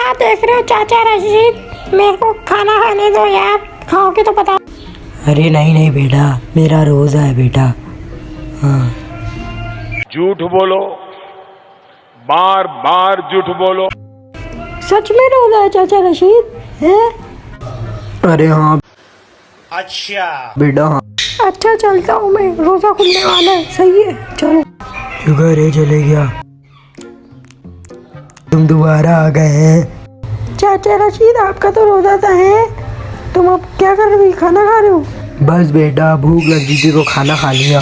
क्या देख रहे हो चाचा रशीद, मेरे को खाना खाने दो यार, खाओगे तो पता। अरे नहीं नहीं बेटा, मेरा रोजा है बेटा। हाँ। झूठ बोलो, बार बार झूठ बोलो। सच में रोजा है चाचा रशीद है? अरे हाँ अच्छा बेटा हाँ। अच्छा चलता हूँ मैं, रोजा खुलने वाला है। सही है चलो। शुगर है चले गया, तुम दोबारा आ गए हैं। चाचा रशीद आपका तो रोजा था है, तुम अब क्या कर रहे हो, खाना खा रहे हो? बस बेटा भूख लगी थी तो खाना खा लिया।